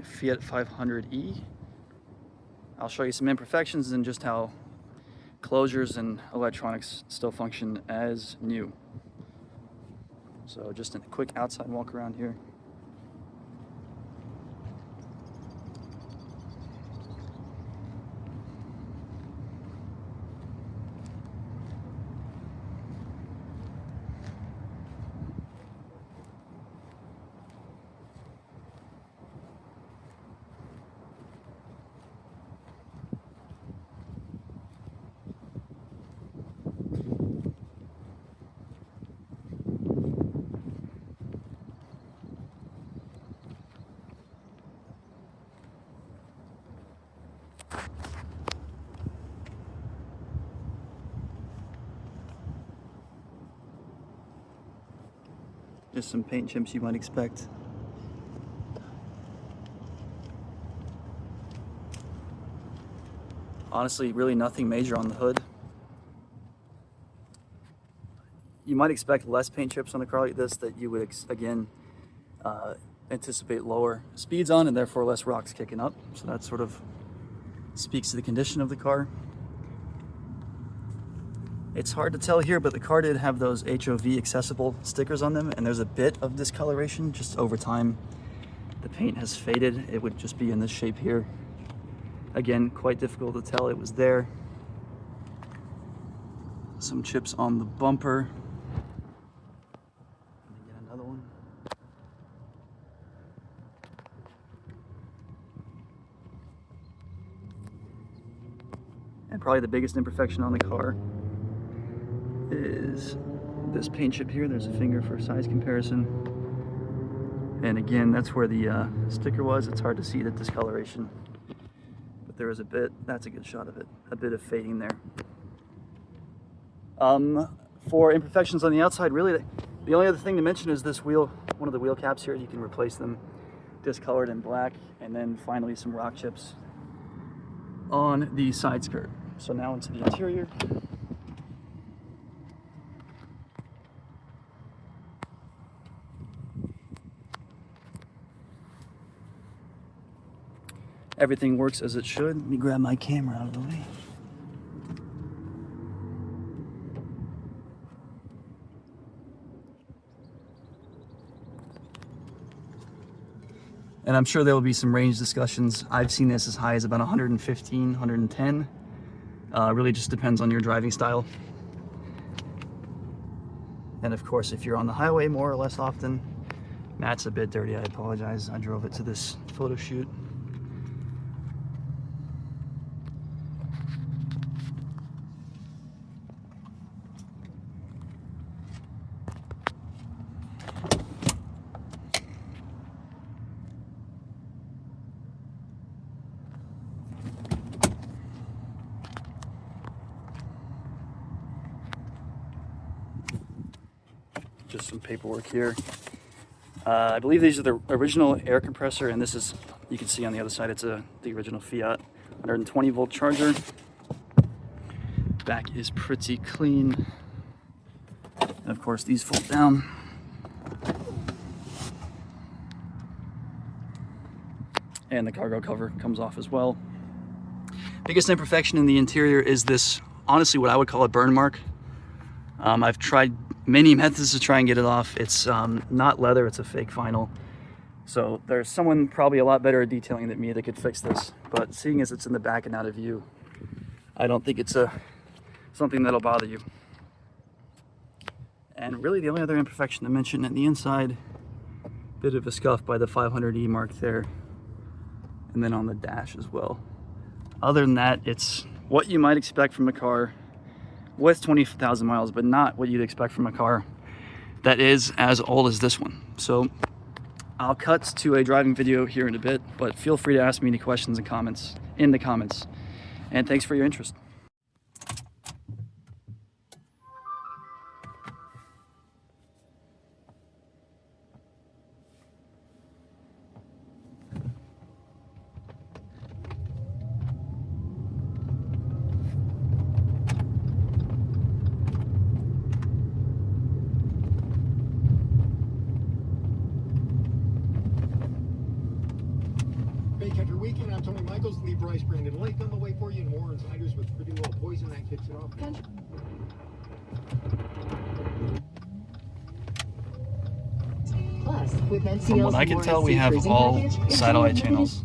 Fiat 500e. I'll show you some imperfections and just how closures and electronics still function as new. So just a quick outside walk around here. Just some paint chips you might expect. Honestly, really nothing major on the hood. You might expect less paint chips on a car like this, that you would again anticipate lower speeds on and therefore less rocks kicking up. So that sort of speaks to the condition of the car. It's hard to tell here, but the car did have those HOV accessible stickers on them, and there's a bit of discoloration just over time. The paint has faded. It would just be in this shape here. Again, quite difficult to tell it was there. Some chips on the bumper. Get another one. And probably the biggest imperfection on the car is this paint chip here. There's a finger for size comparison. And again, that's where the sticker was. It's hard to see the discoloration, but there is a bit, that's a good shot of it, a bit of fading there. For imperfections on the outside, really the only other thing to mention is this wheel, one of the wheel caps here. You can replace them discolored in black, and then finally some rock chips on the side skirt. So now into the interior. Everything works as it should. Let me grab my camera out of the way. And I'm sure there will be some range discussions. I've seen this as high as about 115, 110. Really just depends on your driving style. And of course, if you're on the highway more or less often, Matt's a bit dirty, I apologize. I drove it to this photo shoot. Just some paperwork here. I believe these are the original air compressor, and this is, you can see on the other side, it's the original Fiat 120 volt charger. Back is pretty clean. And of course, these fold down. And the cargo cover comes off as well. Biggest imperfection in the interior is this, honestly, what I would call a burn mark. I've tried many methods to try and get it off. It's not leather, it's a fake vinyl. So there's someone probably a lot better at detailing than me that could fix this. But seeing as it's in the back and out of view, I don't think it's something that'll bother you. And really the only other imperfection to mention at the inside, bit of a scuff by the 500e mark there. And then on the dash as well. Other than that, it's what you might expect from a car with 20,000 miles, but not what you'd expect from a car that is as old as this one. So I'll cut to a driving video here in a bit, but feel free to ask me any questions and comments in the comments. And thanks for your interest. Every weekend, I'm Tony Michaels, Lee Bryce, Brandon Lake on the way for you, and more insiders with Pretty Little Poison that kicks it off. Plus, with From what I can tell, we have all satellite channels.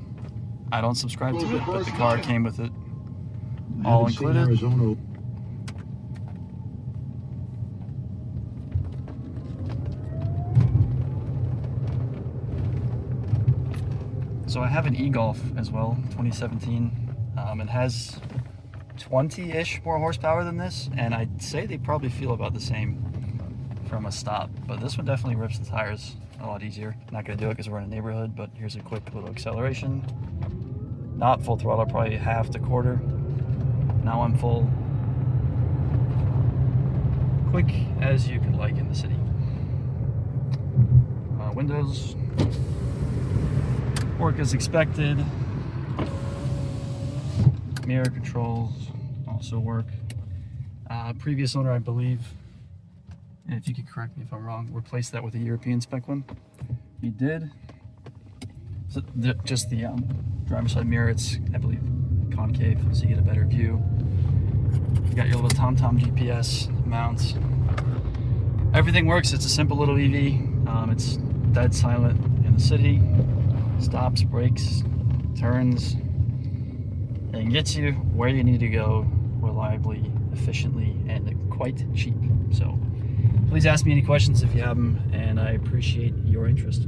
I don't subscribe to it, but the car came with it, all included. So I have an e-Golf as well, 2017. It has 20-ish more horsepower than this, and I'd say they probably feel about the same from a stop, but this one definitely rips the tires a lot easier. Not gonna do it because we're in a neighborhood, but here's a quick little acceleration. Not full throttle, probably half to quarter. Now I'm full. Quick as you could like in the city. Windows work as expected. Mirror controls also work. Previous owner, I believe, and if you could correct me if I'm wrong, replaced that with a European spec one. He did. So just the driver's side mirror, it's, I believe, concave, so you get a better view. You got your little TomTom GPS mounts. Everything works. It's a simple little EV. It's dead silent in the city. Stops, brakes, turns, and gets you where you need to go reliably, efficiently, and quite cheap. So please ask me any questions if you have them, and I appreciate your interest.